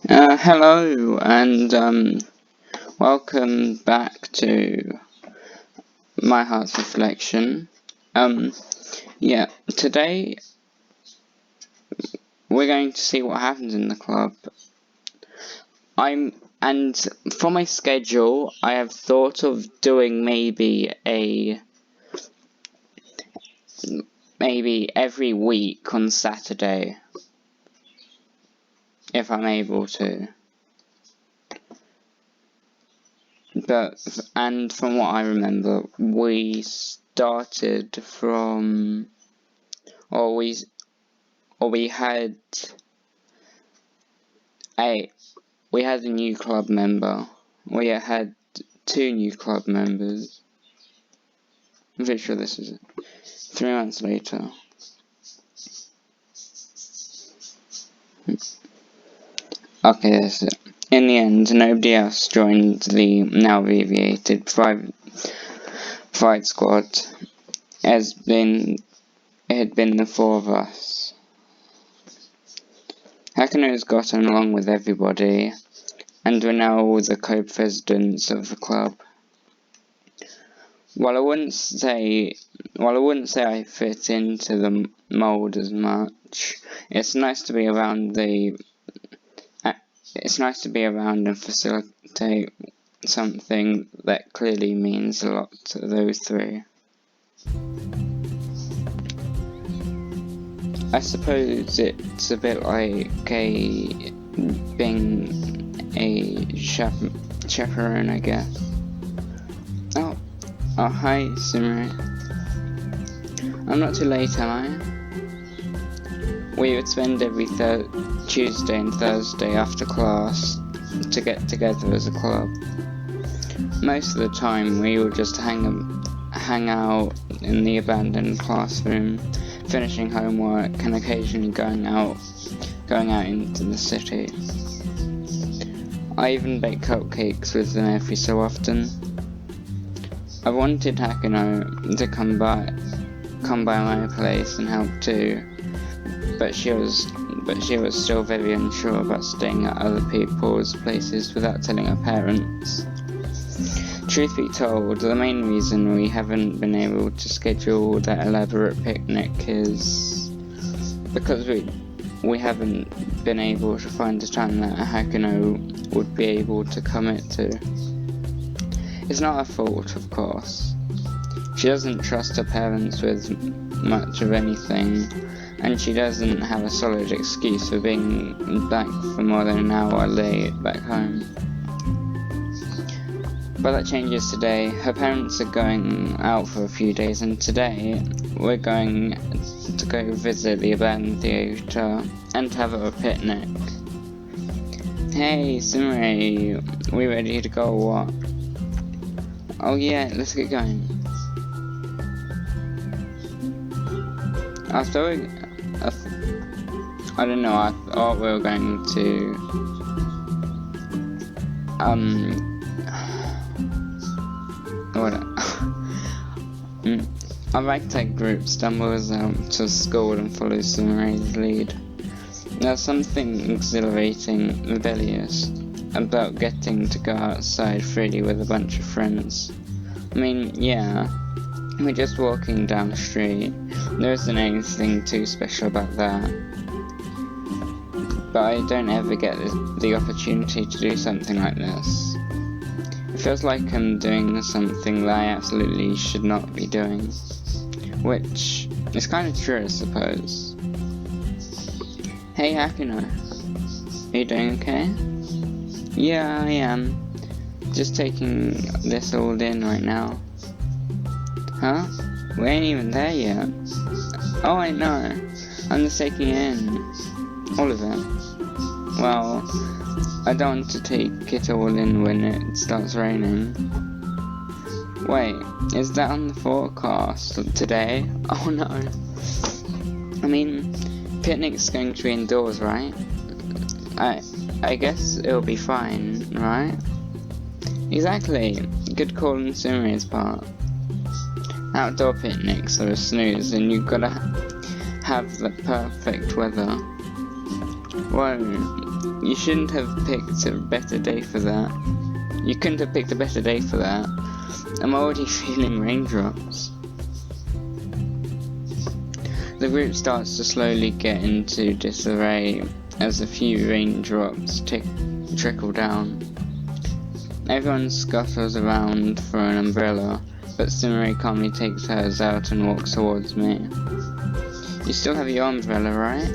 Hello, and welcome back to my heart's reflection. Today we're going to see what happens in the club. And for my schedule, I have thought of doing maybe every week on Saturday, if I'm able to. And from what I remember, we started from, we had a new club member. We had 2 new club members. I'm pretty sure this is it. 3 months later. Okay, that's it. In the end, nobody else joined the now abbreviated Pride Squad. It had been the 4 of us. Hakuno's gotten along with everybody, and we're now all the co-presidents of the club. While I wouldn't say I fit into the mold as much, it's nice to be around and facilitate something that clearly means a lot to those 3. I suppose it's a bit like being a chaperone, I guess. Oh, hi, Sumire. I'm not too late, am I? We would spend every Tuesday and Thursday after class to get together as a club. Most of the time, we would just hang out in the abandoned classroom, finishing homework, and occasionally going out into the city. I even bake cupcakes with them every so often. I wanted Hakuno to come by my place and help too, but she was still very unsure about staying at other people's places without telling her parents. Truth be told, the main reason we haven't been able to schedule that elaborate picnic is because we haven't been able to find a time that Hakuno would be able to commit to. It's not her fault, of course. She doesn't trust her parents with much of anything, and she doesn't have a solid excuse for being back for more than an hour late back home. But that changes today. Her parents are going out for a few days, and today we're going to go visit the abandoned theatre and have a picnic. Hey, Sumire, we ready to go or what? Oh yeah, let's get going. I thought we were going to a ragtag group stumbles out to school and follows Sumire's lead. There's something exhilarating, rebellious about getting to go outside freely with a bunch of friends. I mean, yeah, we're just walking down the street. There isn't anything too special about that. But I don't ever get the opportunity to do something like this. It feels like I'm doing something that I absolutely should not be doing. Which is kind of true, I suppose. Hey Hakuno, are you doing okay? Yeah, I am. Just taking this all in right now. Huh? We ain't even there yet. Oh, I know. I'm just taking it in. All of it. Well, I don't want to take it all in when it starts raining. Wait, is that on the forecast today? Oh no. I mean, picnic's going to be indoors, right? I guess it'll be fine, right? Exactly. Good call on Sumire's part. Outdoor picnics are a snooze, and you've gotta have the perfect weather. Well, you shouldn't have picked a better day for that. You couldn't have picked a better day for that. I'm already feeling raindrops. The group starts to slowly get into disarray as a few raindrops trickle down. Everyone scuttles around for an umbrella, but Sumire calmly takes hers out and walks towards me. You still have your umbrella, right?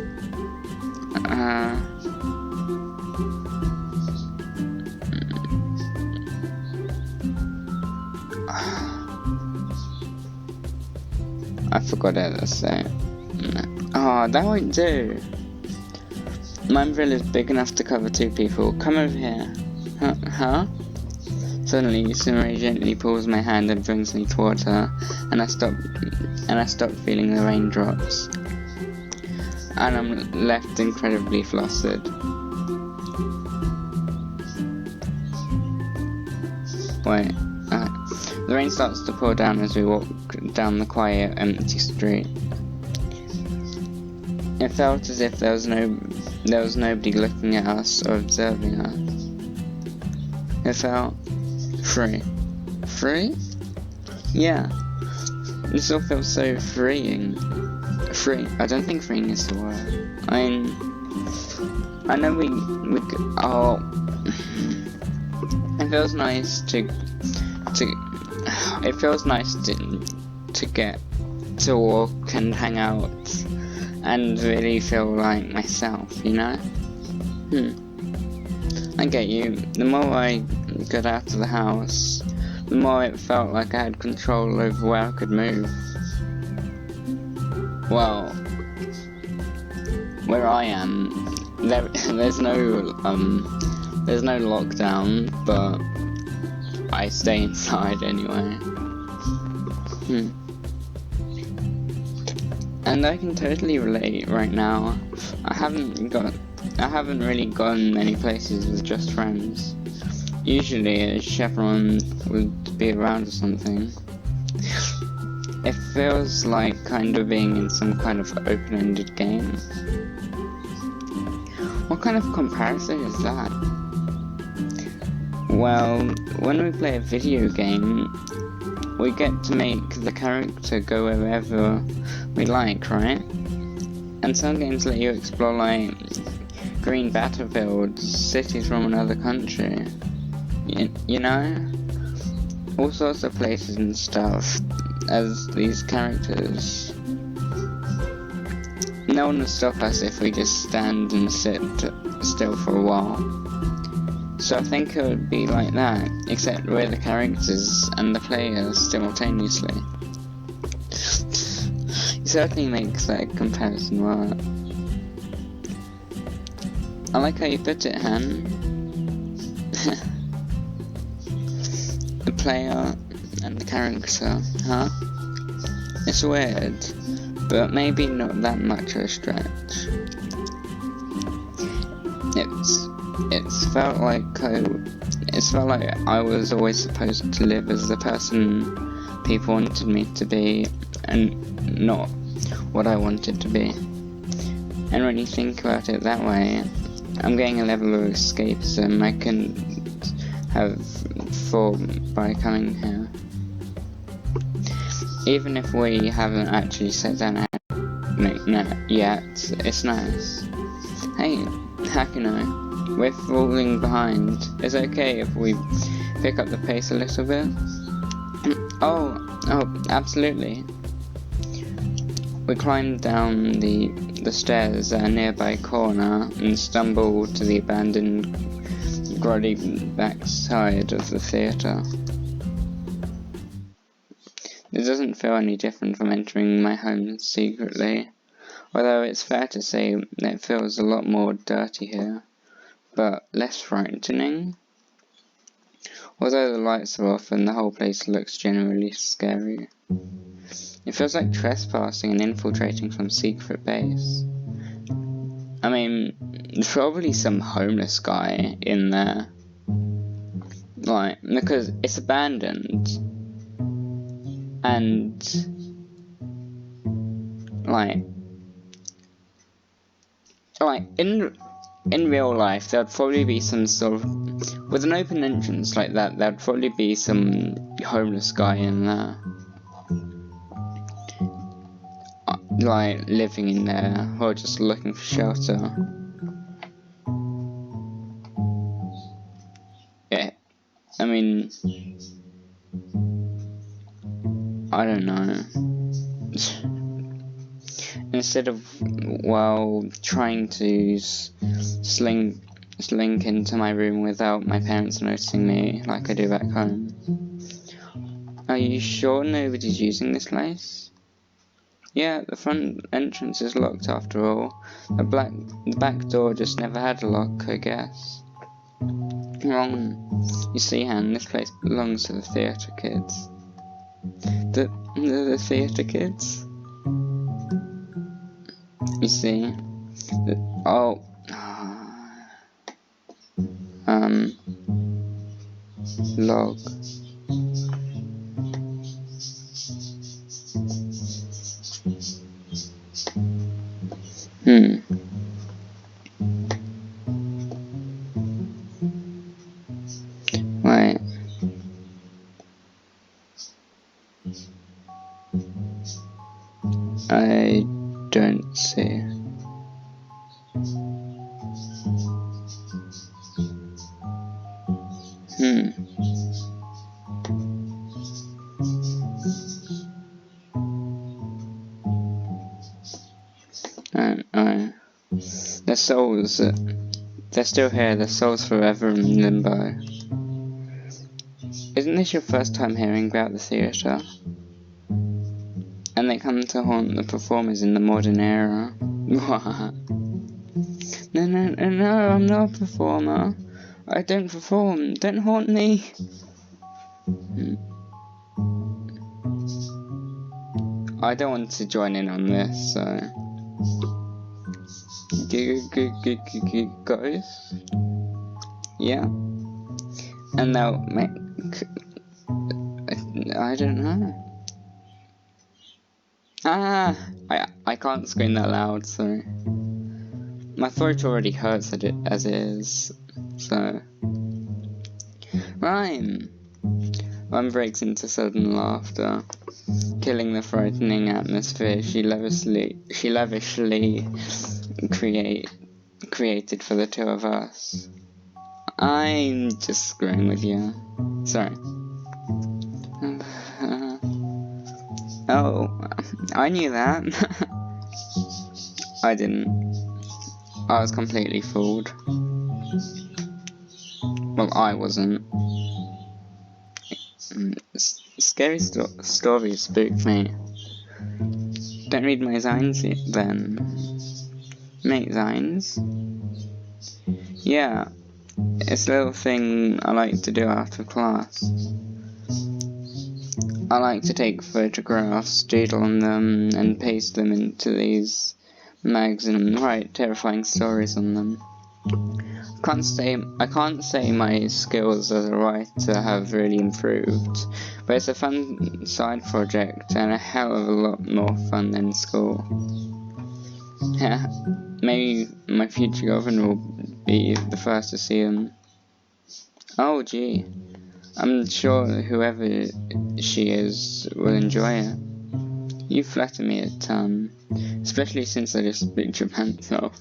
I forgot how to say it. Oh, that won't do. My umbrella is big enough to cover 2 people. Come over here. Huh? Suddenly, Sumire gently pulls my hand and brings me towards her, and I stop feeling the raindrops. And I'm left incredibly flustered. Wait. The rain starts to pour down as we walk down the quiet, empty street. It felt as if there was nobody looking at us or observing us. It felt free. Free? Yeah. This all feels so freeing. Free. I don't think freeing is the word. I know we oh. It feels nice to get to walk and hang out and really feel like myself, you know? I get you. The more I got out of the house, the more it felt like I had control over where I could move. Well, where I am, there's no lockdown, but I stay inside anyway. And I can totally relate right now. I haven't really gone many places with just friends. Usually a chaperone would be around or something. It feels like kind of being in some kind of open-ended game. What kind of comparison is that? Well, when we play a video game, we get to make the character go wherever we like, right? And some games let you explore like green battlefields, cities from another country. You know? All sorts of places and stuff as these characters. No one will stop us if we just stand and sit still for a while. So I think it would be like that, except we're the characters and the players simultaneously. It certainly makes that comparison work. I like how you put it, Han. The player and the character, huh? It's weird, but maybe not that much of a stretch. It's felt like I was always supposed to live as the person people wanted me to be, and not what I wanted to be. And when you think about it that way, I'm getting a level of escapism I couldn't have formed by coming here. Even if we haven't actually sat down yet, it's nice. Hey, Hakuno, we're falling behind. It's okay if we pick up the pace a little bit? Oh, absolutely. We climbed down the stairs at a nearby corner and stumbled to the abandoned grotty backside of the theatre. It doesn't feel any different from entering my home secretly, although it's fair to say that it feels a lot more dirty here, but less frightening. Although the lights are off and the whole place looks generally scary. It feels like trespassing and infiltrating some secret base. I mean, there's probably some homeless guy in there. Like, because it's abandoned. And like in in real life, there'd probably be some sort of, with an open entrance like that, there'd probably be some homeless guy in there, like living in there or just looking for shelter. Yeah, I mean, I don't know. Instead of, well, trying to slink into my room without my parents noticing me like I do back home. Are you sure nobody's using this place? Yeah, the front entrance is locked after all. The back door just never had a lock, I guess. Wrong. You see, Han, this place belongs to the theatre kids. The theatre kids? You see? Log. Wait. I don't see. Their souls, they're still here, their souls forever in limbo. Isn't this your first time hearing about the theatre? And they come to haunt the performers in the modern era. What? No, I'm not a performer. I don't perform, don't haunt me. I don't want to join in on this, so... Guys? Yeah? And they'll make... I don't know. I can't scream that loud, so... My throat already hurts as it is, so... Rhyme! One breaks into sudden laughter, killing the frightening atmosphere she lavishly created for the two of us. I'm just screwing with you. Sorry. Oh, I knew that. I didn't. I was completely fooled. Well, I wasn't. Scary stories spook me. Don't read my signs then. Make signs? Yeah, it's a little thing I like to do after class. I like to take photographs, doodle on them, and paste them into these mags and write terrifying stories on them. I can't say my skills as a writer have really improved, but it's a fun side project and a hell of a lot more fun than school. Yeah, maybe my future girlfriend will be the first to see them. Oh gee, I'm sure whoever she is will enjoy it. You flatter me a ton, especially since I just ripped your pants off.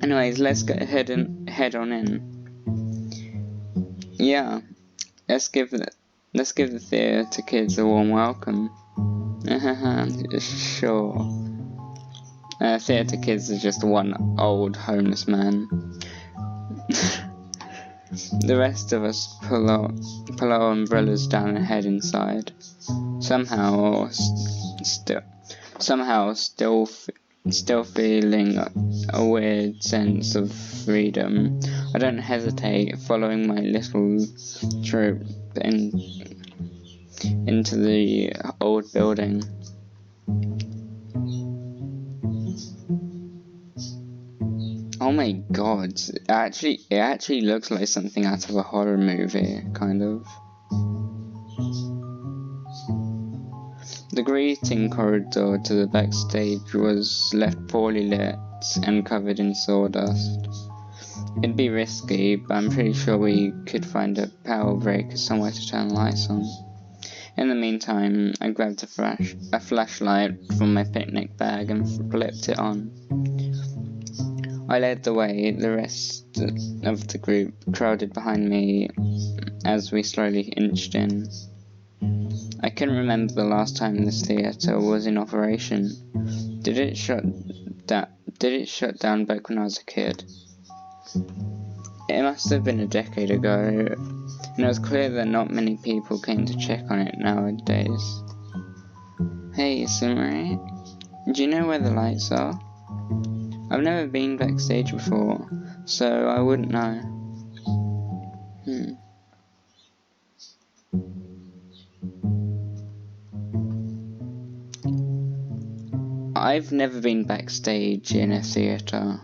Anyways, let's go head on in. Yeah, let's give the theatre kids a warm welcome. Sure. Theatre kids are just one old homeless man. The rest of us pull our umbrellas down and head inside. Somehow still feeling a weird sense of freedom. I don't hesitate following my little troop into the old building. Oh my god, it actually looks like something out of a horror movie, kind of. The greeting corridor to the backstage was left poorly lit and covered in sawdust. It'd be risky, but I'm pretty sure we could find a power breaker somewhere to turn the lights on. In the meantime, I grabbed a flashlight from my picnic bag and flipped it on. I led the way, the rest of the group crowded behind me as we slowly inched in. I couldn't remember the last time this theatre was in operation. Did it shut down back when I was a kid? It must have been a decade ago, and it was clear that not many people came to check on it nowadays. Hey, Sumire, do you know where the lights are? I've never been backstage before, so I wouldn't know. I've never been backstage in a theatre,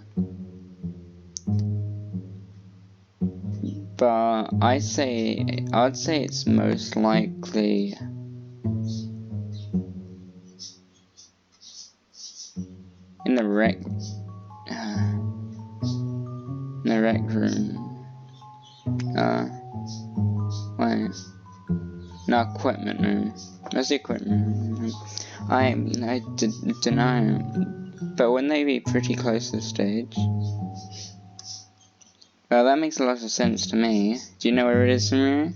but I'd say it's most likely in the rec room. Equipment room. Where's the equipment room? I don't know, but wouldn't they be pretty close to the stage? Well, that makes a lot of sense to me. Do you know where it is, Sumire?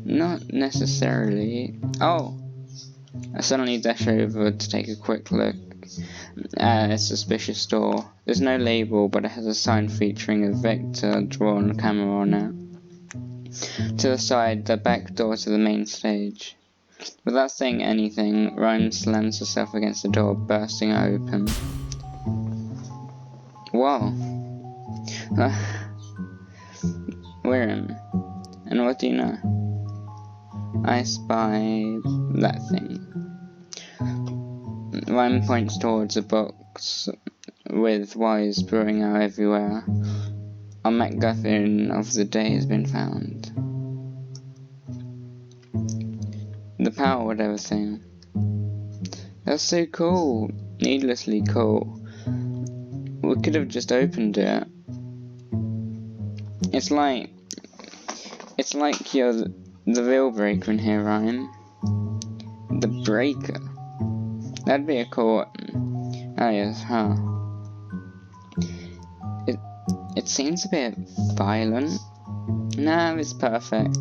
Not necessarily. Oh! I suddenly dash over to take a quick look at a suspicious door. There's no label, but it has a sign featuring a vector drawn camera on it. To the side, the back door to the main stage. Without saying anything, Ryan slams herself against the door, bursting it open. Whoa. We're in. And what do you know? I spy that thing. Ryan points towards a box with wires spewing out everywhere. A MacGuffin of the day has been found. The power whatever thing. That's so cool. Needlessly cool. We could have just opened it. It's like you're the real breaker in here, Ryan. The breaker. That'd be a cool one. Oh yes, huh. It seems a bit violent. Nah, it's perfect.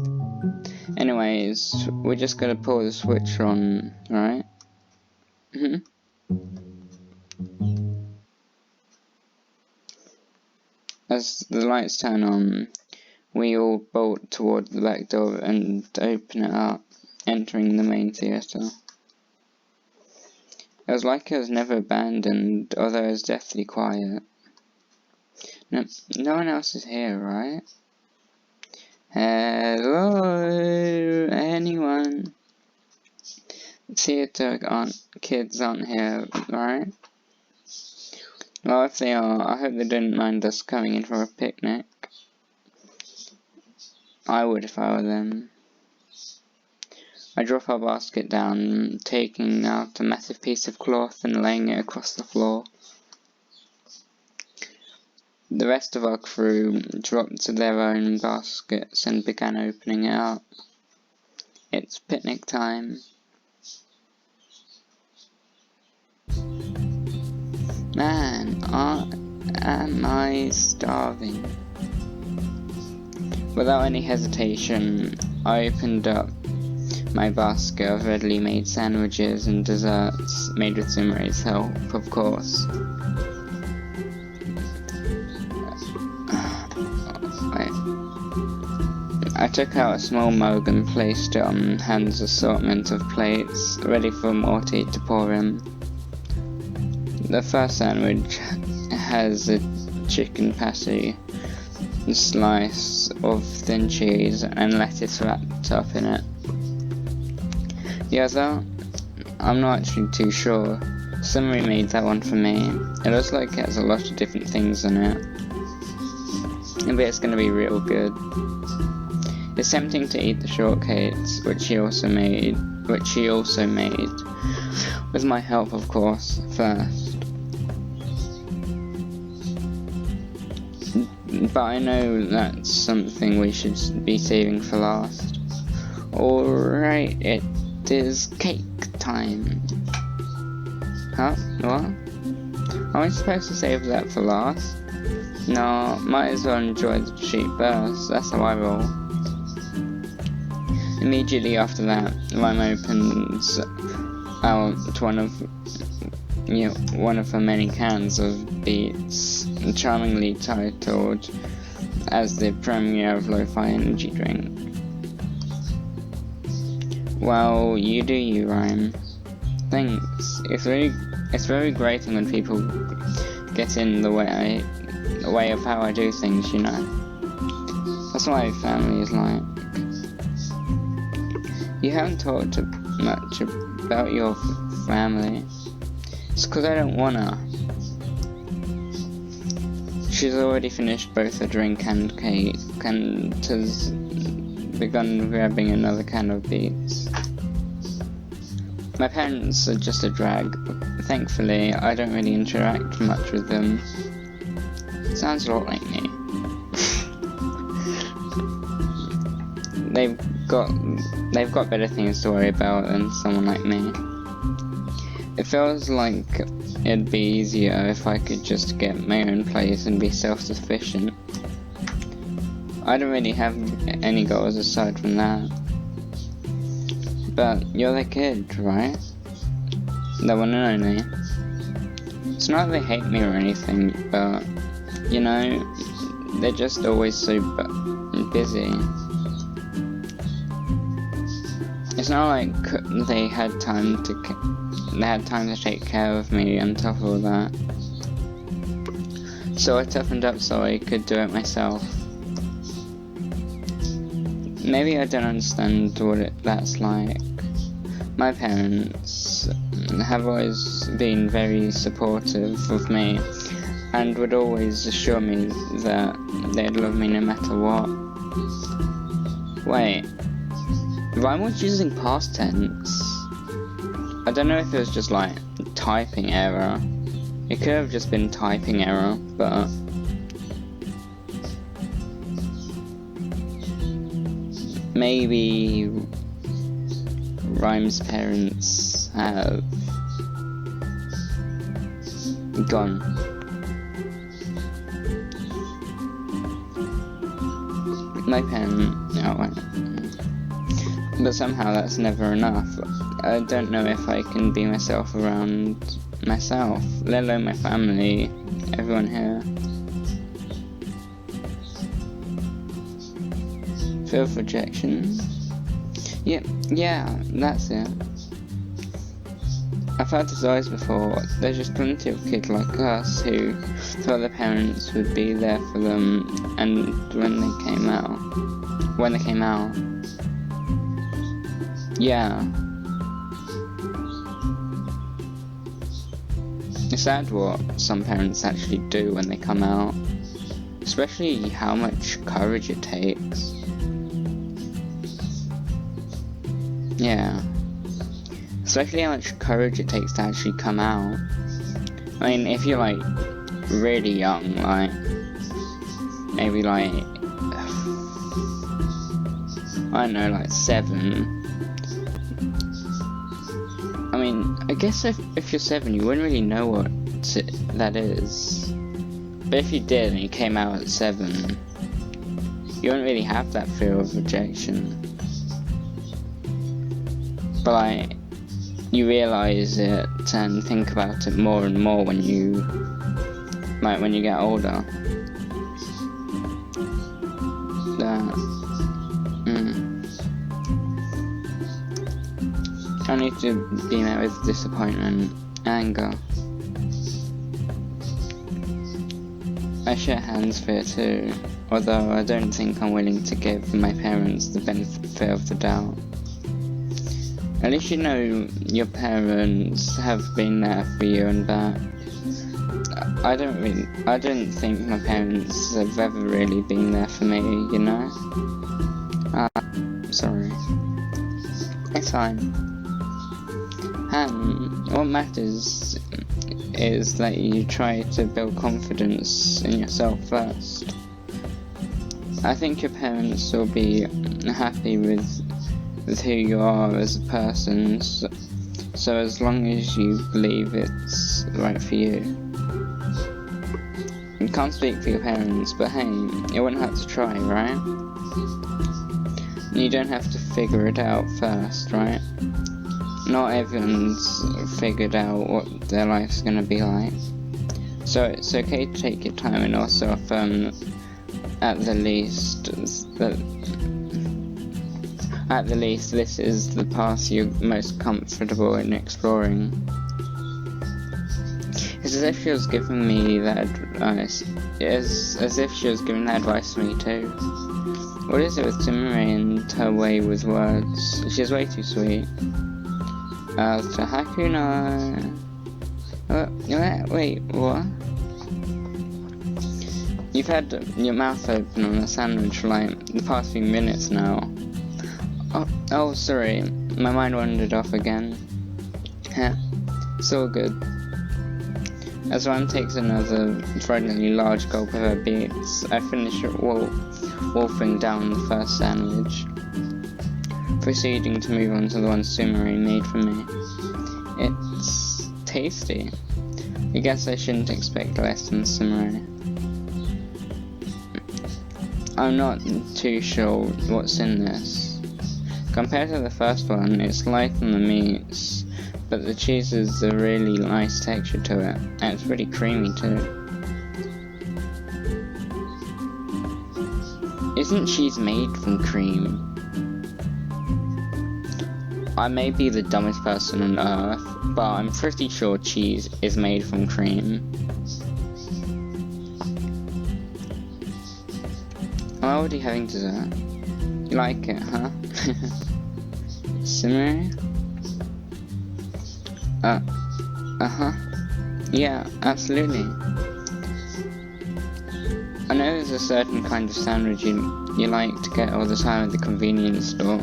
Anyways, we just gotta pull the switch on, right? As the lights turn on, we all bolt toward the back door and open it up, entering the main theatre. It was like it was never abandoned, although it was deathly quiet. No one else is here, right? Hello, anyone? Theatre kids aren't here, right? Well, if they are, I hope they didn't mind us coming in for a picnic. I would if I were them. I drop our basket down, taking out a massive piece of cloth and laying it across the floor. The rest of our crew dropped to their own baskets and began opening it up. It's picnic time. Man, am I starving? Without any hesitation, I opened up my basket of readily made sandwiches and desserts, made with Sumire's help, of course. I took out a small mug and placed it on Hans' assortment of plates, ready for Morty to pour in. The first sandwich has a chicken patty, a slice of thin cheese, and lettuce wrapped up in it. The other, I'm not actually too sure. Somebody made that one for me. It looks like it has a lot of different things in it. Maybe it's gonna be real good. It's tempting to eat the shortcakes, which he also made, which she also made, with my help of course, first. But I know that's something we should be saving for last. Alright, it is cake time. Huh? What? Am I supposed to save that for last? No, might as well enjoy the treat first, that's how I roll. Immediately after that, Rhyme opens out one of her many cans of beats, charmingly titled as the premiere of Lo-Fi Energy Drink. Well, you do you, Rhyme. Thanks. It's very grating when people get in the way of how I do things, you know. That's what my family is like. You haven't talked much about your family. It's because I don't wanna. She's already finished both a drink and cake, and has begun grabbing another can of beets. My parents are just a drag. Thankfully, I don't really interact much with them. Sounds a lot like me. They've got better things to worry about than someone like me. It feels like it'd be easier if I could just get my own place and be self-sufficient. I don't really have any goals aside from that. But you're the kid, right? The one and only. It's not that they hate me or anything, but, you know, they're just always so busy. It's not like they had time to take care of me on top of all that. So I toughened up so I could do it myself. Maybe I don't understand what that's like. My parents have always been very supportive of me and would always assure me that they'd love me no matter what. Wait, Rhyme was using past tense. I don't know if it was just like typing error. It could have just been typing error, but maybe Rhyme's parents have gone. My parents, but somehow that's never enough. I don't know if I can be myself around myself, let alone my family, everyone here. Fear of rejection? Yeah, that's it. I've had this always before. There's just plenty of kids like us who thought their parents would be there for them, and when they came out. Yeah. It's sad what some parents actually do when they come out. Especially how much courage it takes. Yeah. Especially how much courage it takes to actually come out. I mean, if you're like really young, like maybe like I don't know, like 7. I mean, I guess if you're 7, you wouldn't really know what that is. But if you did and you came out at 7, you wouldn't really have that fear of rejection. But like, you realise it and think about it more and more when you get older. I need to be met with disappointment, anger. I share hands fear too, although I don't think I'm willing to give my parents the benefit of the doubt. At least you know your parents have been there for you and that. I don't think my parents have ever really been there for me, you know? Sorry. It's fine. And what matters is that you try to build confidence in yourself first. I think your parents will be happy with who you are as a person, so as long as you believe it's right for you. You can't speak for your parents, but hey, you wouldn't have to try, right? You don't have to figure it out first, right? Not everyone's figured out what their life's gonna be like. So it's okay to take your time and also affirm at the least this is the path you're most comfortable in exploring. It's as if she was giving me that advice. It's as if she was giving that advice to me too. What is it with Sumire and her way with words? She's way too sweet. To Hakuno. Wait, what? You've had your mouth open on a sandwich for like the past few minutes now. Oh, sorry, my mind wandered off again. It's all good. As Ram takes another frighteningly large gulp of her beets, I finish wolfing down the first sandwich, proceeding to move on to the one Sumire made for me. It's tasty. I guess I shouldn't expect less from Sumire. I'm not too sure what's in this. Compared to the first one, it's light on the meats, but the cheese has a really nice texture to it, and it's pretty creamy too. Isn't cheese made from cream? I may be the dumbest person on earth, but I'm pretty sure cheese is made from cream. I'm already having dessert. You like it, huh? Sumire? Uh-huh. Yeah, absolutely. I know there's a certain kind of sandwich you like to get all the time at the convenience store.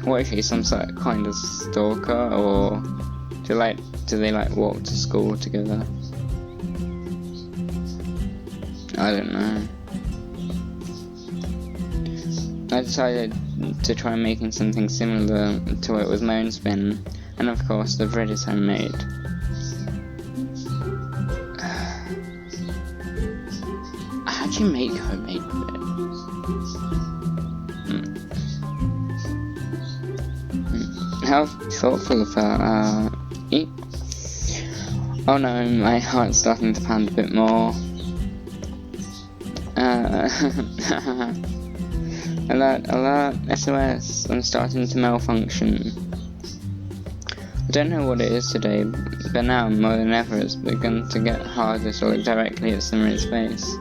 What is she, some sort of kind of stalker, or do they walk to school together? I don't know. I decided to try making something similar to it with my own spin, and of course the bread is homemade. How do you make homemade bread? How thoughtful of her. Oh no, my heart's starting to pound a bit more. Alert, SOS, I'm starting to malfunction. I don't know what it is today, but now more than ever it's begun to get harder to look directly at Sumire's face.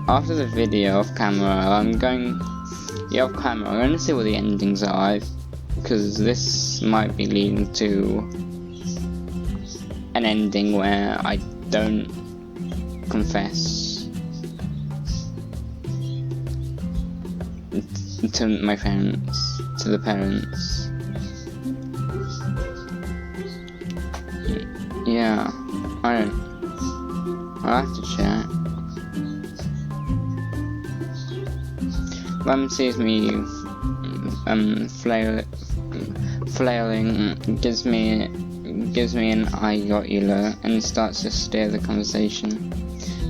After the video off camera, I'm going to see what the endings are, because this might be leading to an ending where I don't confess to my parents, to the parents. Yeah, I'll have to check. Mum sees me flailing, gives me an I got you look, and starts to steer the conversation.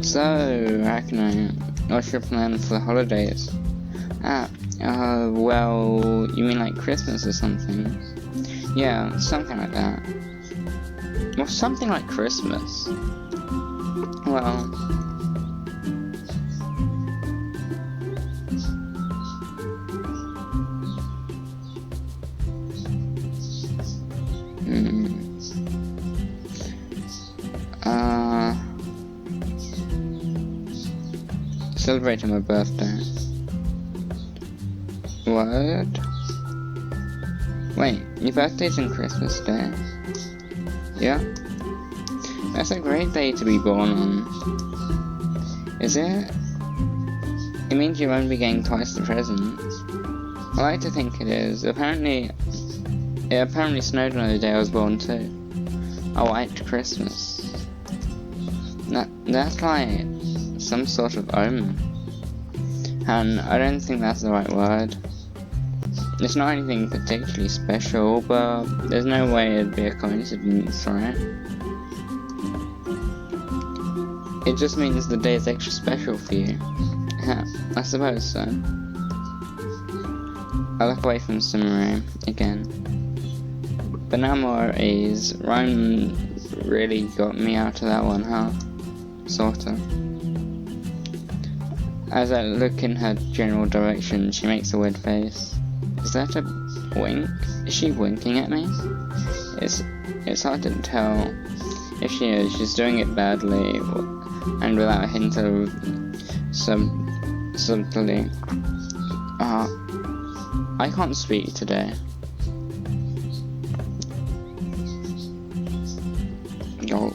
So, Hakuno, what's your plan for the holidays? Well, you mean like Christmas or something? Yeah, something like that. Well, something like Christmas. Well, celebrating my birthday. What? Wait, your birthday's on Christmas Day? Yeah? That's a great day to be born on. Is it? It means you won't be getting twice the presents. I like to think it is. Apparently, it apparently snowed on the day I was born too. A white Christmas. That's like some sort of omen. And I don't think that's the right word. It's not anything particularly special, but there's no way it'd be a coincidence, right? It just means the day is extra special for you. Yeah, I suppose so. I look away from Sumire again. But now more at ease. Rhyme really got me out of that one, huh? Sorta. As I look in her general direction, she makes a weird face. Is that a wink? Is she winking at me? It's hard to tell if she is. She's doing it badly and without a hint of subtlety. I can't speak today. Oh.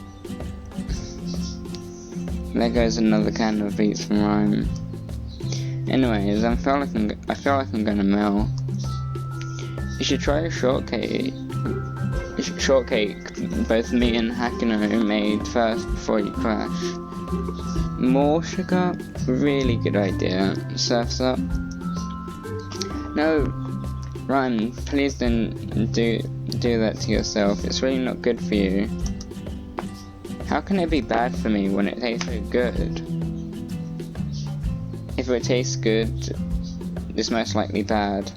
There goes another can of beats from Rhyme. Anyways, I feel like I'm gonna melt. You should try a shortcake. Both me and Hakuno made first before you crash. More sugar? Really good idea. Surf's up. No, Rhyme, please don't do that to yourself. It's really not good for you. How can it be bad for me when it tastes so good? If it tastes good, it's most likely bad.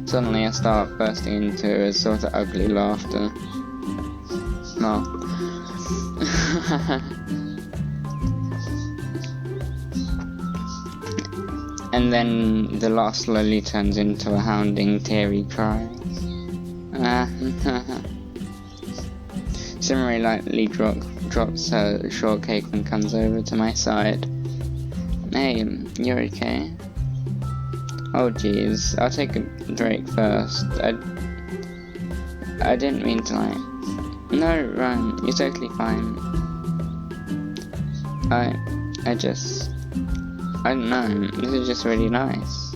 Suddenly I start bursting into a sort of ugly laughter. No. And then the laugh slowly turns into a hounding, teary cry. Sumire lightly drops her shortcake and comes over to my side. Hey, you're okay? Oh jeez, I'll take a break first. I didn't mean to like... No, Ryan, you're totally fine. I don't know, this is just really nice.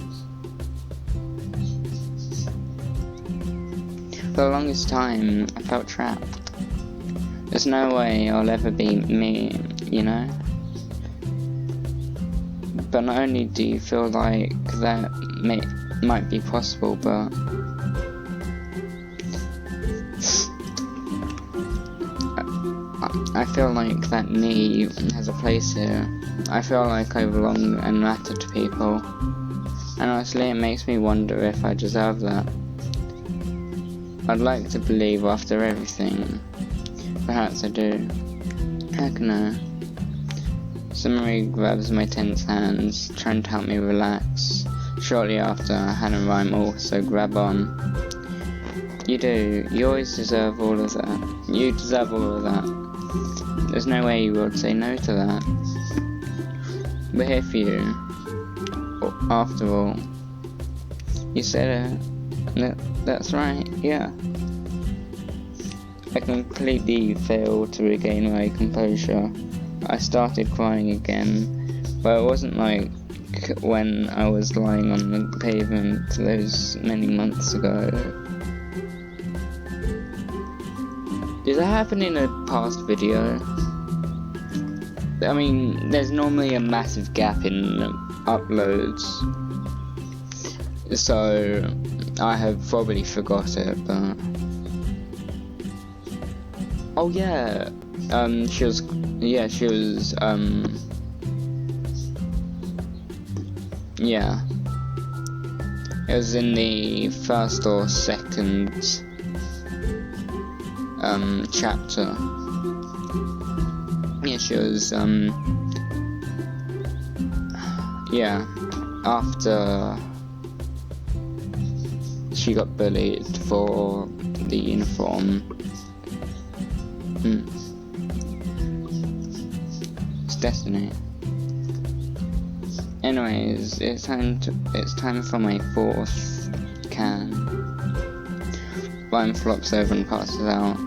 For the longest time, I felt trapped. There's no way I'll ever be me, you know? But not only do you feel like that might be possible, but I feel like that me has a place here. I feel like I belong and matter to people. And honestly, it makes me wonder if I deserve that. I'd like to believe after everything. Perhaps I do. Hakuno. Sumire grabs my tense hands, trying to help me relax. Shortly after, Hannah and Rhyme also grab on. You do. You always deserve all of that. You deserve all of that. There's no way you would say no to that. We're here for you. After all. You said it. That's right, yeah. I completely failed to regain my composure. I started crying again, but it wasn't like when I was lying on the pavement those many months ago. Did that happen in a past video? I mean, there's normally a massive gap in uploads, so I have probably forgot it, but... Oh yeah, she was, yeah, it was in the first or second, chapter. Yeah, she was, yeah, after she got bullied for the uniform. It's destiny. Anyways, it's time for my fourth can. Rhyme flops over and passes out.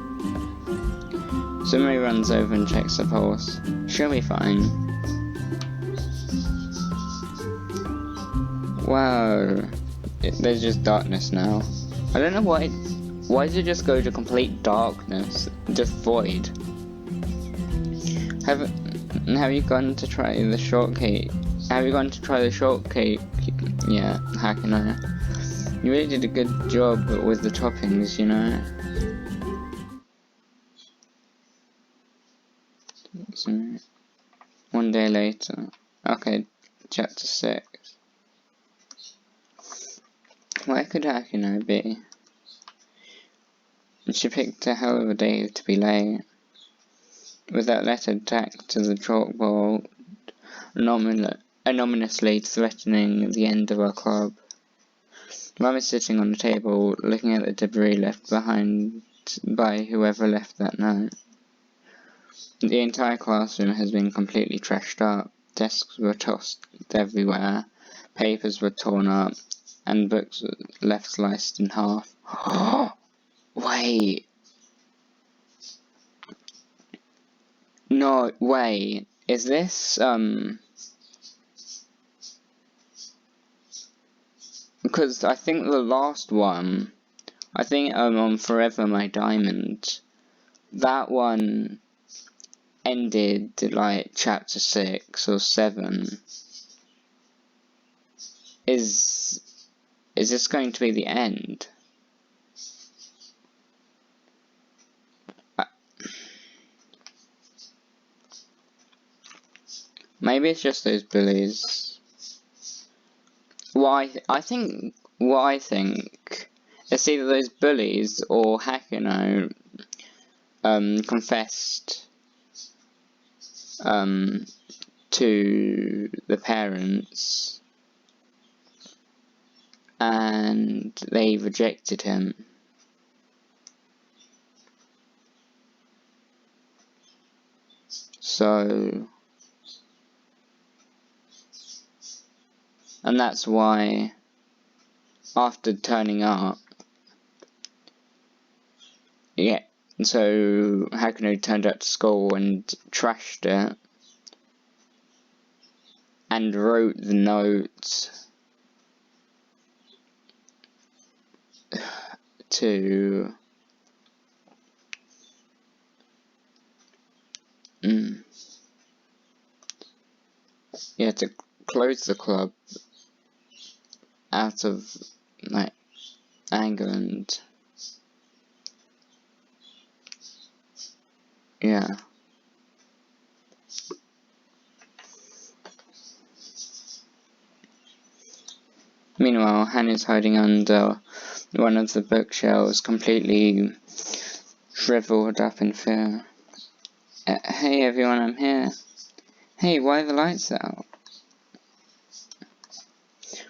Sumire runs over and checks her pulse. She'll be fine. Wow. There's just darkness now. I don't know why. Why does it just go to complete darkness? Just void. Have you gone to try the shortcake? Have you gone to try the shortcake? Yeah, Hakuno. You really did a good job with the toppings, you know. One day later. Okay, chapter 6. Where could Hakuno be? She picked a hell of a day to be late. With that letter tacked to the chalkboard, ominously threatening the end of our club. Mum is sitting on the table, looking at the debris left behind by whoever left that note. The entire classroom has been completely trashed up. Desks were tossed everywhere, papers were torn up, and books were left sliced in half. Wait. No, wait. Is this, because I think the last one, I think, on Forever My Diamond, that one ended, like, chapter 6 or 7. Is this going to be the end? Maybe it's just those bullies. I think it's either those bullies or Hakuno confessed to the parents and they rejected him. So, and that's why after turning up, yeah, so Hakuno turned up to school and trashed it and wrote the note to to close the club out of, like, anger and yeah. Meanwhile, Hannah's hiding under one of the bookshelves, completely shriveled up in fear. Hey everyone, I'm here. Hey, why are the lights out?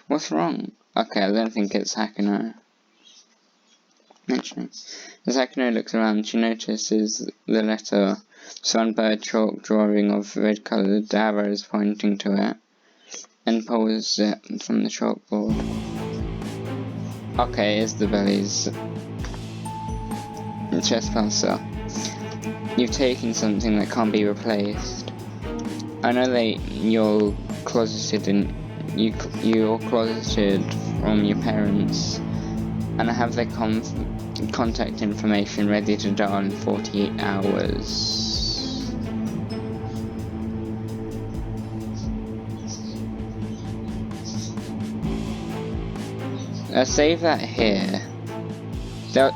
What's wrong? Okay, I don't think it's Hakuno. Mentioning. As Hakuno looks around, she notices the letter, sunbird chalk drawing of red-coloured arrows pointing to it, and pulls it from the chalkboard. Okay, it's the bullies. Trespasser. You've taken something that can't be replaced. I know that you're closeted from your parents, and I have their contact information ready to dial in 48 hours. Save that here.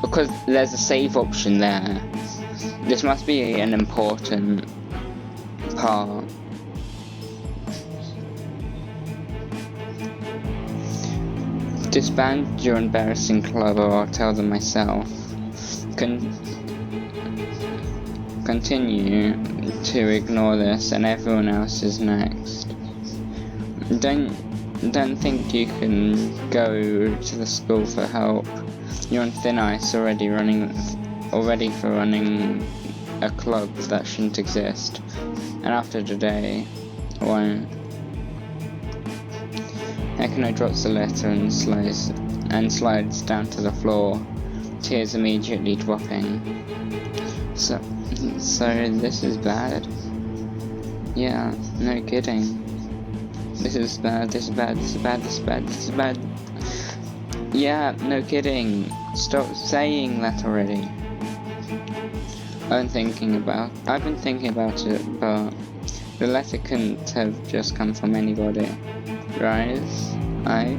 Because there's a save option there. This must be an important part. Disband your embarrassing club, or I'll tell them myself. Continue to ignore this, and everyone else is next. Don't think you can go to the school for help. You're on thin ice already for running a club that shouldn't exist, and after today, won't. Hakuno drops the letter and slides down to the floor, tears immediately dropping. So this is bad. Yeah, no kidding. This is bad, this is bad, this is bad, this is bad, this is bad. Yeah, no kidding. Stop saying that already. I've been thinking about it, but the letter couldn't have just come from anybody, right? I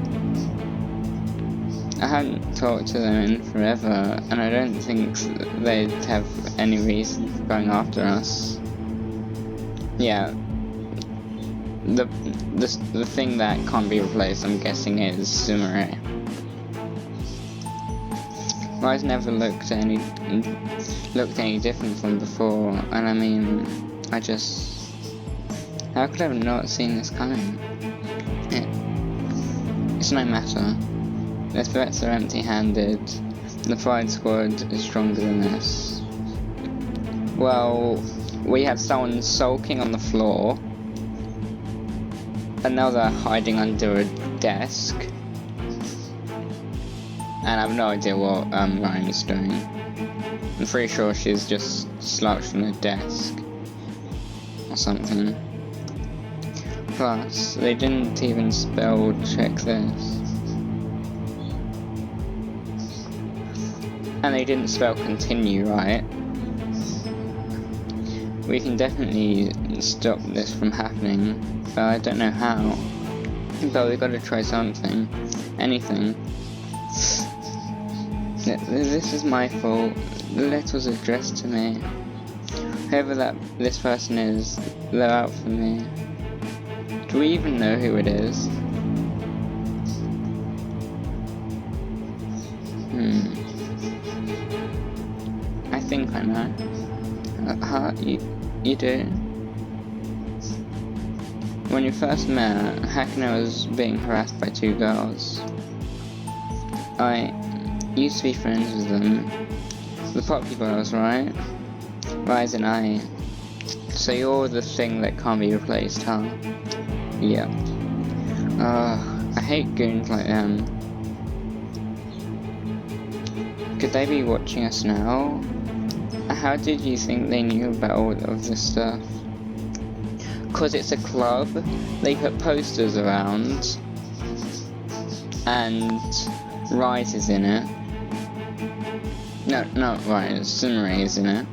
hadn't talked to them in forever, and I don't think they'd have any reason for going after us. Yeah, the thing that can't be replaced, I'm guessing, is Sumire. I've never looked any different from before, and I mean, how could I have not seen this coming? It's no matter. The threats are empty-handed. The Pride Squad is stronger than this. Well, we had someone sulking on the floor, another hiding under a desk, and I have no idea what Ryan is doing. I'm pretty sure she's just slouched on a desk or something. Plus, they didn't even spell check this. And they didn't spell continue, right? We can definitely stop this from happening, but I don't know how. But we gotta try something. Anything. This is my fault. The letter was addressed to me. Whoever this person is, they're out for me. Do we even know who it is? I think I know. You do? When you first met, Hakuno was being harassed by two girls. I used to be friends with them. The popular girls, right? Rise and I. So you're the thing that can't be replaced, huh? Yeah. I hate goons like them. Could they be watching us now? How did you think they knew about all of this stuff? 'Cause it's a club, they put posters around, and Rise is in it. No, not Rise, Sumire is in it.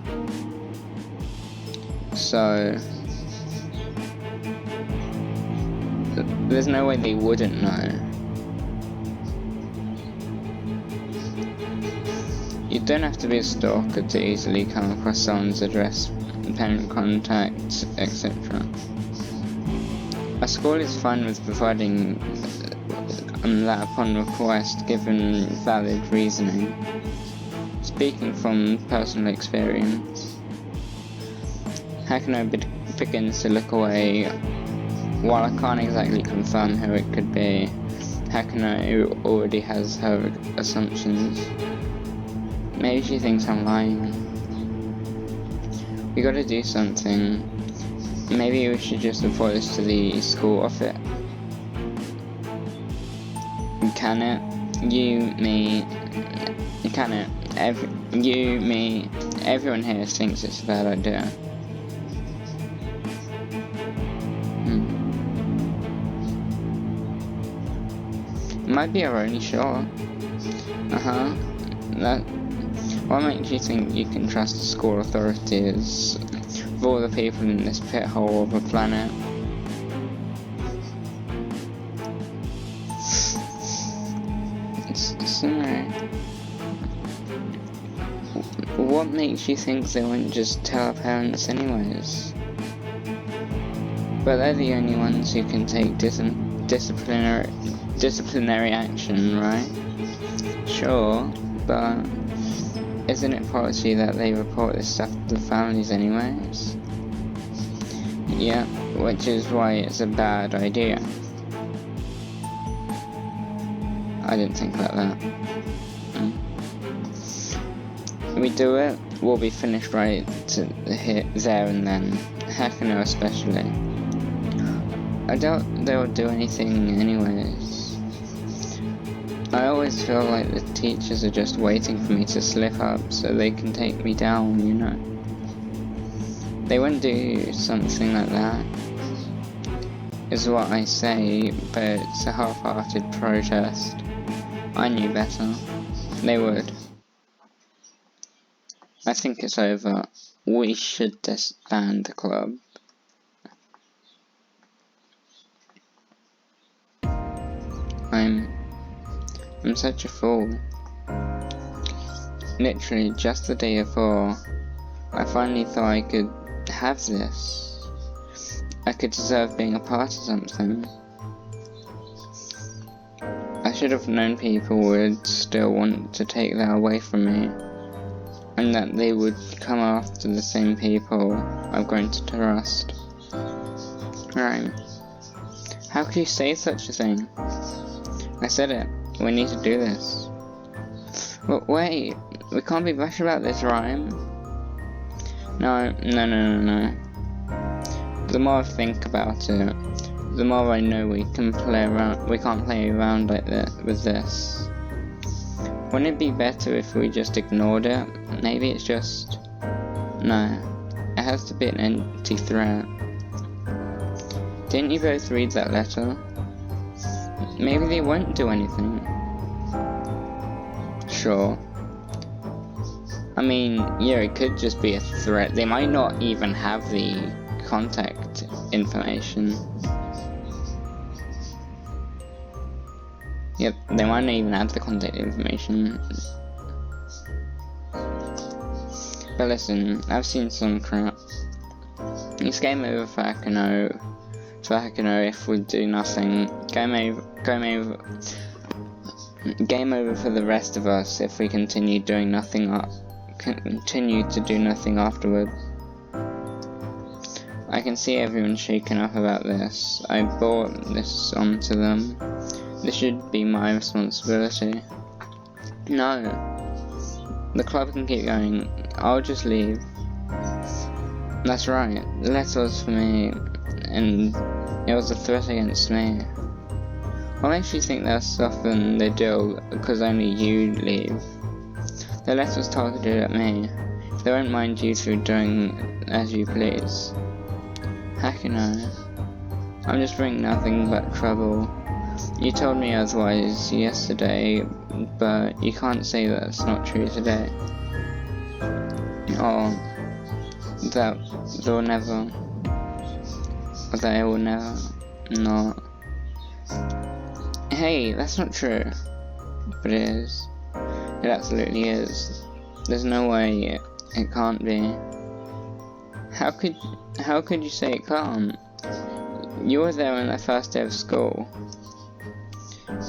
So there's no way they wouldn't know. You don't have to be a stalker to easily come across someone's address, parent contact, etc. A school is fine with providing that upon request, given valid reasoning. Speaking from personal experience, Hakuno begins to look away. While I can't exactly confirm who it could be, Hakuno already has her assumptions. Maybe she thinks I'm lying. We gotta do something. Maybe we should just report this to the school office. Can it? You, me, can it? You, me, everyone here thinks it's a bad idea. It might be our only shot. What makes you think you can trust the school authorities of all the people in this pit hole of a planet? Sumire. What makes you think they wouldn't just tell our parents anyways? But they're the only ones who can take disciplinary action, right? Sure, but isn't it policy that they report this stuff to the families anyways? Yeah, which is why it's a bad idea. I didn't think like that. We do it, we'll be finished right there and then. Hakuno especially. I doubt they'll do anything anyways. I always feel like the teachers are just waiting for me to slip up so they can take me down, you know. They wouldn't do something like that. is what I say, but it's a half-hearted protest. I knew better. They would. I think it's over. We should disband the club. I'm such a fool. Literally, just the day before, I finally thought I could have this. I could deserve being a part of something. I should have known people would still want to take that away from me, and that they would come after the same people I'm going to trust. Right. How could you say such a thing? I said it. We need to do this. But wait, we can't be rushed about this, Rhyme. No. The more I think about it, the more I know we can't play around like that with this. Wouldn't it be better if we just ignored it? Maybe it's just... No. It has to be an empty threat. Didn't you both read that letter? Maybe they won't do anything. Sure. I mean, yeah, it could just be a threat. They might not even have the contact information. Yep, they might not even have the contact information. But listen, I've seen some crap. It's game over for Hakuno. If we do nothing. Game over for the rest of us if we continue to do nothing afterward. I can see everyone shaken up about this. I brought this onto them. This should be my responsibility. No. The club can keep going. I'll just leave. That's right. The letter was for me, and it was a threat against me. What makes you think they'll soften the deal because only you leave? The letter was targeted at me. They won't mind you two doing as you please. Hakuno, I'm just bringing nothing but trouble. You told me otherwise yesterday, but you can't say that's not true today. Or that they'll never, or that it will never, not. Hey, that's not true. But it is. It absolutely is. There's no way it can't be. How could you say it can't? You were there on the first day of school.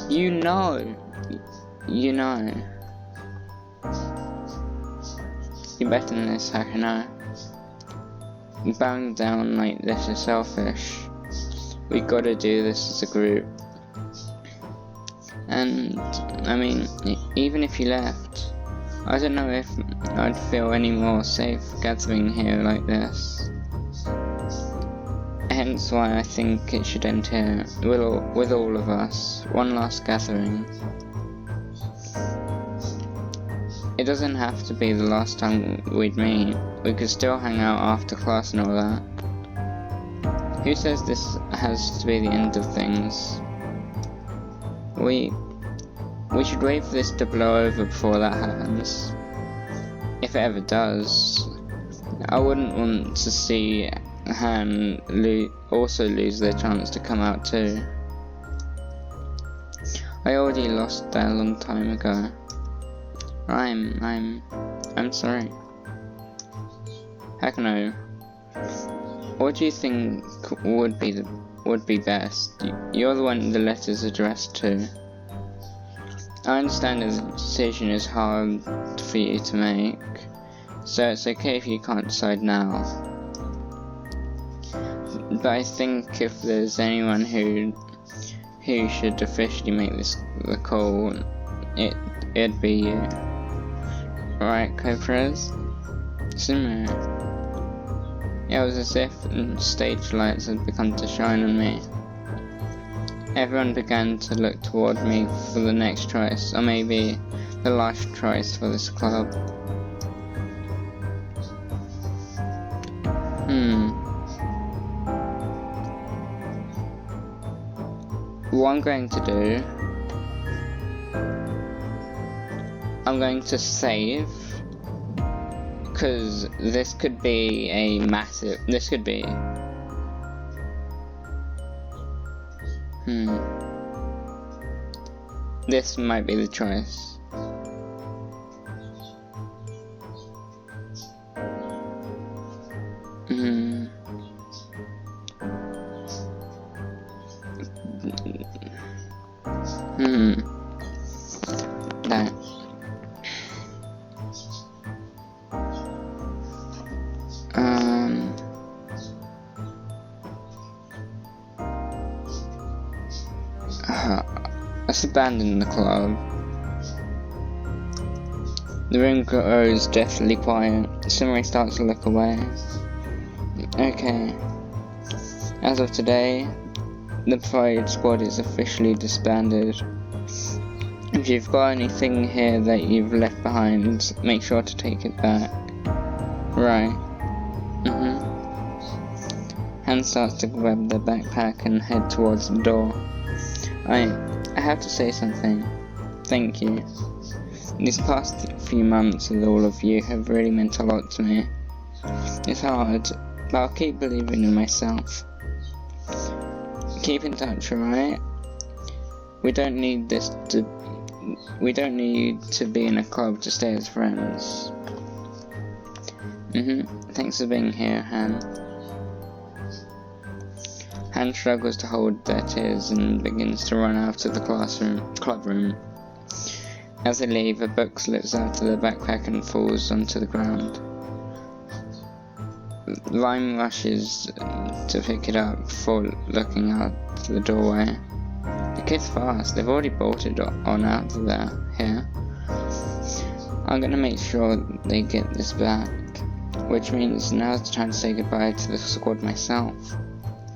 You know. You're better than this, Hakuno. Bowing down like this is selfish. We gotta do this as a group. And, I mean, even if you left, I don't know if I'd feel any more safe gathering here like this. Hence why I think it should end here, with all of us, one last gathering. It doesn't have to be the last time we'd meet. We could still hang out after class and all that. Who says this has to be the end of things? We should wait for this to blow over before that happens. If it ever does. I wouldn't want to see Han also lose their chance to come out too. I already lost that a long time ago. I'm sorry. Hakuno, what do you think would be best? You're the one the letter's addressed to. I understand the decision is hard for you to make, so it's okay if you can't decide now. But I think if there's anyone who should officially make the call, it'd be you. Right, Cobras? Sumire. It was as if stage lights had begun to shine on me. Everyone began to look toward me for the next choice, or maybe the last choice for this club. what I'm going to do, I'm going to save, because this could be a massive, this could be, this might be the choice. That. Let's abandon the club. The room grows deathly quiet. Sumire starts to look away. Okay. As of today, the Pride Squad is officially disbanded. If you've got anything here that you've left behind, make sure to take it back. Right. Han starts to grab the backpack and head towards the door. I have to say something. Thank you. These past few months with all of you have really meant a lot to me. It's hard, but I'll keep believing in myself. Keep in touch, alright? We don't need to be in a club to stay as friends. Thanks for being here, Han. Han struggles to hold their tears and begins to run out of the club room. As they leave, a book slips out of their backpack and falls onto the ground. Lime rushes to pick it up before looking out the doorway. The kid's fast, they've already bolted on out of here. I'm gonna make sure they get this back, which means now's the time to say goodbye to the squad myself.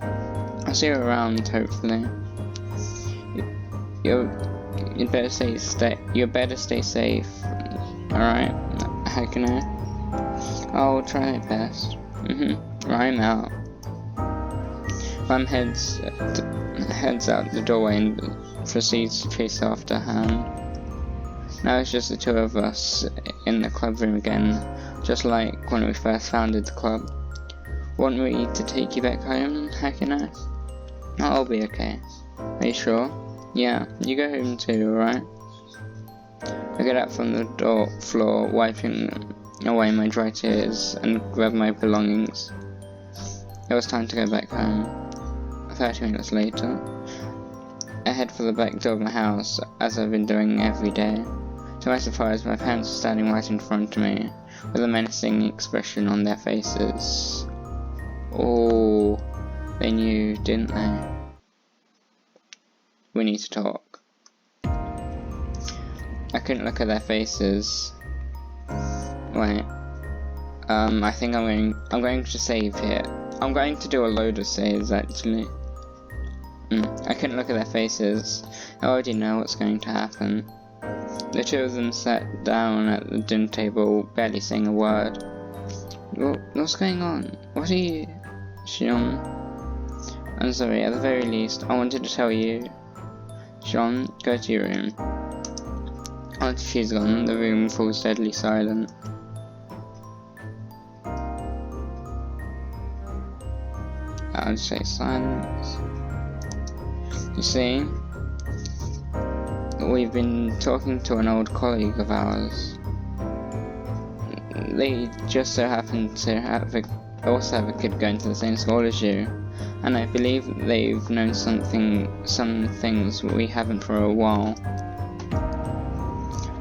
I'll see you around, hopefully. You better stay safe. Alright, Hakuno? I'll try my best. I'm out. Ram heads out the doorway and proceeds to chase after Han. Now it's just the two of us in the club room again, just like when we first founded the club. Want me to take you back home, Hakuno? I'll be okay. Are you sure? Yeah, you go home too, alright? I get up from the floor, wiping away my dry tears, and grab my belongings. It was time to go back home. 30 minutes later, I head for the back door of my house, as I've been doing every day. To my surprise, my parents were standing right in front of me, with a menacing expression on their faces. Oh, they knew, didn't they? We need to talk. I couldn't look at their faces. Wait. I think I'm going to save here. I'm going to do a load of saves actually. I couldn't look at their faces. I already know what's going to happen. The two of them sat down at the dinner table, barely saying a word. What's going on? What are you... Sean? I'm sorry, at the very least, I wanted to tell you. Sean, go to your room. After she's gone, the room falls deadly silent. I'll say silence. You see, we've been talking to an old colleague of ours. They just so happen to also have a kid going to the same school as you, and I believe they've known some things we haven't for a while.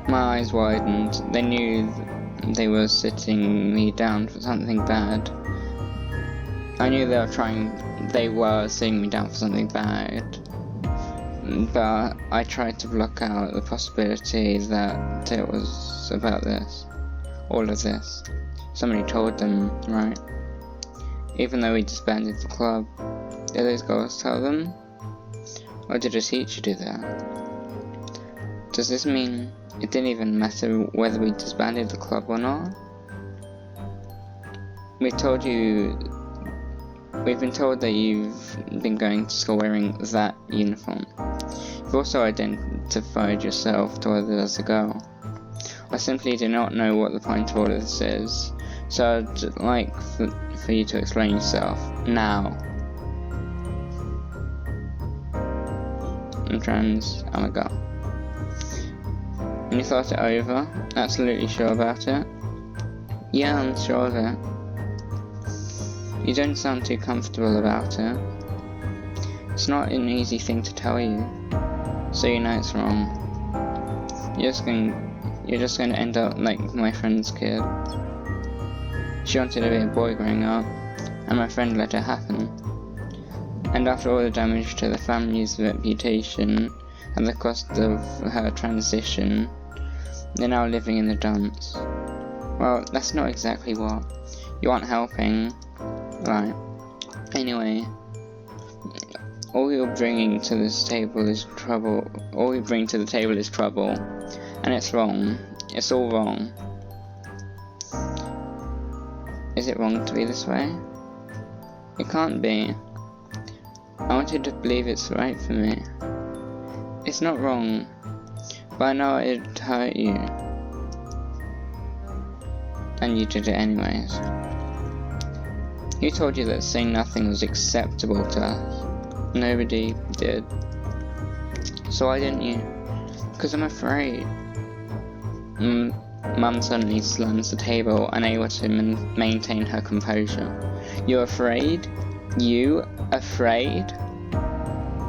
My eyes widened. They knew they were sitting me down for something bad. I knew they were sitting me down for something bad, but I tried to block out the possibility that it was about this. All of this. Somebody told them, right? Even though we disbanded the club. Did those girls tell them? Or did a teacher do that? Does this mean it didn't even matter whether we disbanded the club or not? We told you We've been told that you've been going to school wearing that uniform. You've also identified yourself to others as a girl. I simply do not know what the point of all of this is, so I'd like for you to explain yourself. Now. I'm trans, I'm a girl. And you thought it over? Absolutely sure about it? Yeah, I'm sure of it. You don't sound too comfortable about it. It's not an easy thing to tell you, so you know it's wrong. You're just going to end up like my friend's kid. She wanted to be a boy growing up, and my friend let it happen. And after all the damage to the family's reputation and the cost of her transition, they're now living in the dumps. Well, that's not exactly what. You aren't helping. Right. Anyway, all you're bringing to this table is trouble. All you bring to the table is trouble. And it's wrong. It's all wrong. Is it wrong to be this way? It can't be. I want you to believe it's right for me. It's not wrong, but I know it'd hurt you. And you did it anyways. Who told you that saying nothing was acceptable to us? Nobody did. So why didn't you? Because I'm afraid. Mum suddenly slams the table, unable to maintain her composure. You're afraid? You afraid?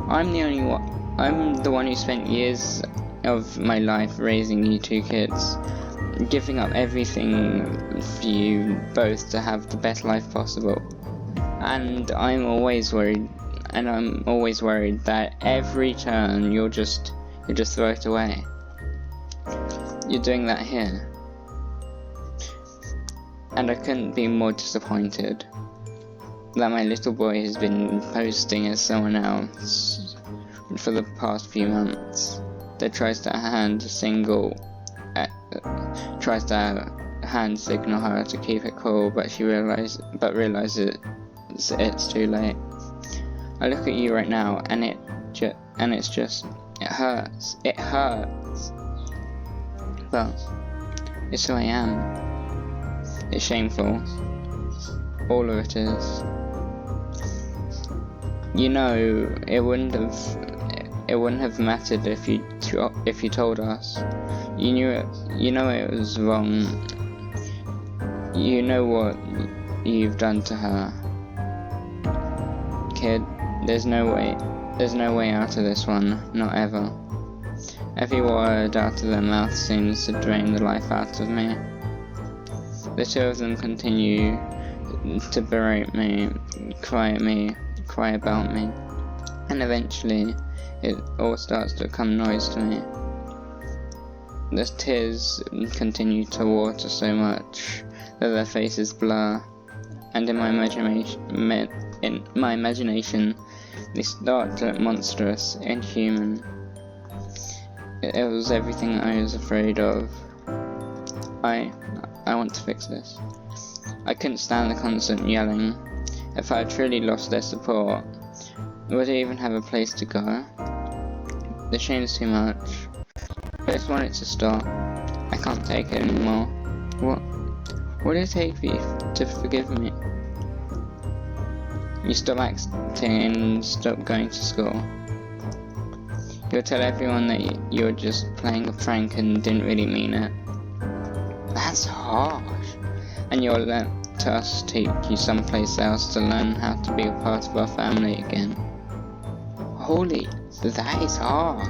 I'm the one who spent years of my life raising you two kids, giving up everything for you both to have the best life possible. And I'm always worried that every turn you'll just throw it away. You're doing that here. And I couldn't be more disappointed that my little boy has been posting as someone else for the past few months. That tries to hand signal her to keep it cool, but realizes it's too late. I look at you right now, and it hurts. It hurts. But it's who I am. It's shameful. All of it is. You know, it wouldn't have mattered if you told us. You knew it. You know it was wrong. You know what you've done to her, kid. There's no way out of this one. Not ever. Every word out of their mouth seems to drain the life out of me. The two of them continue to berate me, cry at me, cry about me, and eventually it all starts to become noise to me. The tears continue to water so much that their faces blur, and in my imagination they start to look monstrous, inhuman. It was everything I was afraid of. I want to fix this. I couldn't stand the constant yelling. If I had truly lost their support, would I even have a place to go? The shame's too much. I just want it to stop. I can't take it anymore. What did it take for you to forgive me? You stop acting and stop going to school. You'll tell everyone that you were just playing a prank and didn't really mean it. That's harsh. And you'll let us take you someplace else to learn how to be a part of our family again. Holy, that is harsh.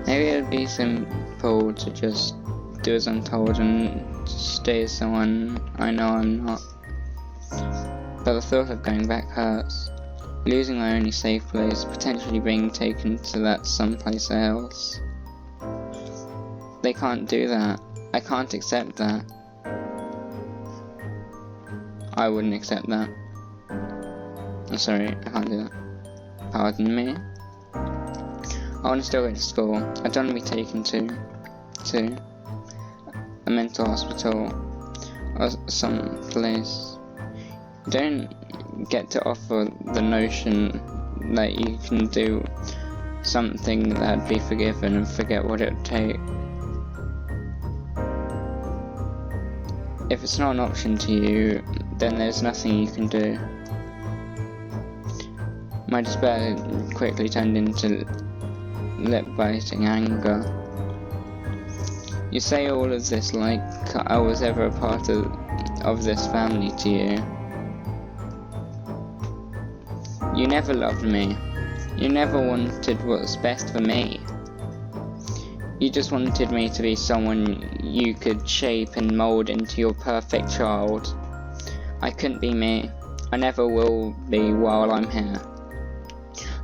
Maybe it would be simple to just do as I'm told and stay as someone I know I'm not. But the thought of going back hurts. Losing my only safe place, potentially being taken to that someplace else. They can't do that. I can't accept that. I wouldn't accept that. I'm sorry, I can't do that. Pardon me? I want to still go to school. I don't want to be taken to a mental hospital or some place. get to offer the notion that you can do something that'd be forgiven and forget what it would take. If it's not an option to you, then there's nothing you can do. My despair quickly turned into lip-biting anger. You say all of this like I was ever a part of this family to you. You never loved me. You never wanted what's best for me. You just wanted me to be someone you could shape and mold into your perfect child. I couldn't be me. I never will be while I'm here.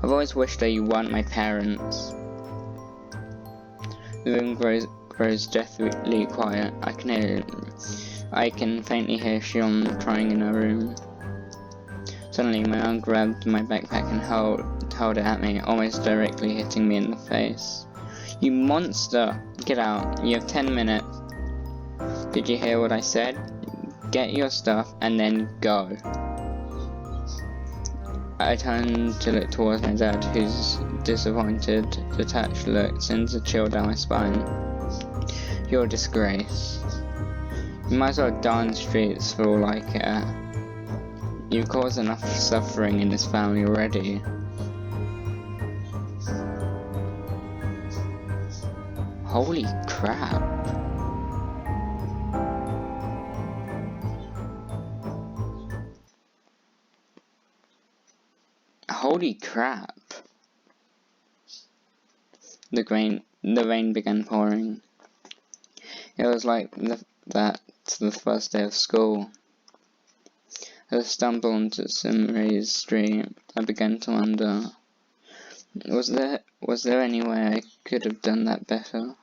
I've always wished that you weren't my parents. The room grows deathly quiet. I can faintly hear Shion crying in her room. Suddenly, my aunt grabbed my backpack and held it at me, almost directly hitting me in the face. You monster! Get out. You have 10 minutes. Did you hear what I said? Get your stuff and then go. I turned to look towards my dad, whose disappointed, detached look sends a chill down my spine. You're a disgrace. You might as well die on the streets for all I care. You've caused enough suffering in this family already. Holy crap. Holy crap. The rain began pouring. It was like that the first day of school. As I stumbled onto Sumire's street, I began to wonder, was there any way I could have done that better?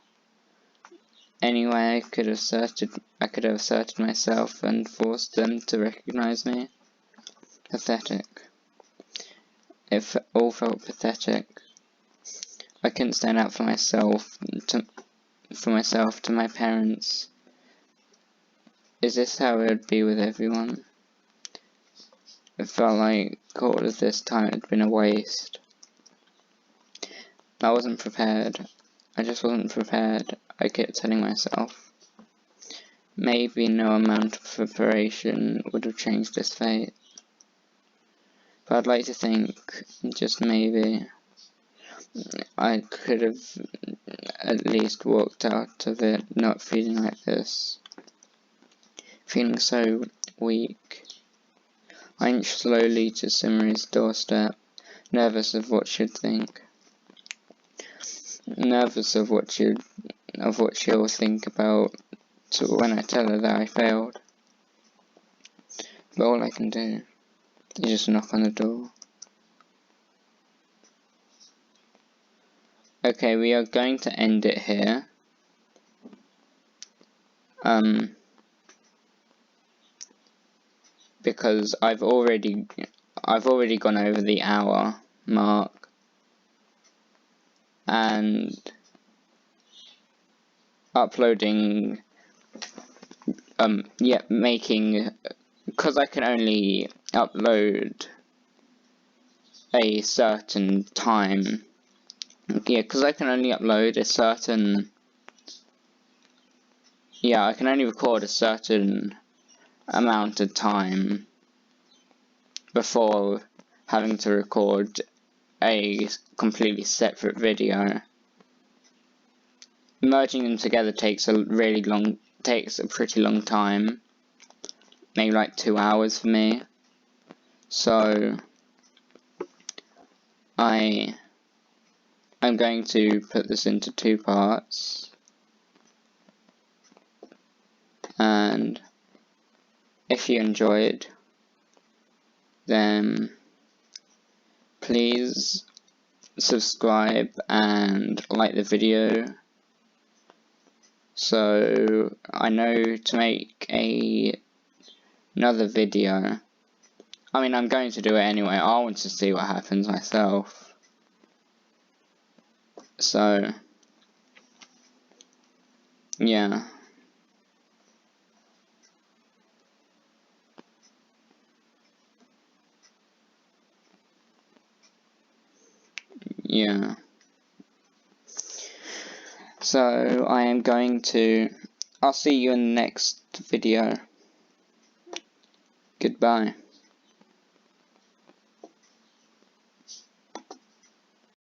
Any way I could have asserted myself and forced them to recognize me? Pathetic. It all felt pathetic. I couldn't stand up for myself to my parents. Is this how it would be with everyone? It felt like all of this time had been a waste. I wasn't prepared. I just wasn't prepared. I kept telling myself. Maybe no amount of preparation would have changed this fate. But I'd like to think, just maybe, I could have at least walked out of it not feeling like this. Feeling so weak. I inched slowly to Sumire's doorstep, nervous of what she'd think. Nervous of what she'll think about when I tell her that I failed. But all I can do is just knock on the door. Okay, we are going to end it here. Because I've already gone over the hour mark, and uploading, because I can only upload a certain time. Yeah, because I can only upload a certain. Yeah, I can only record a certain amount of time before having to record a completely separate video. Merging them together takes a pretty long time, maybe like 2 hours for me. So I'm going to put this into 2 parts, and if you enjoyed, then please subscribe and like the video, so I know to make another video. I mean, I'm going to do it anyway. I want to see what happens myself. So, yeah. Yeah. So I'll see you in the next video. Goodbye.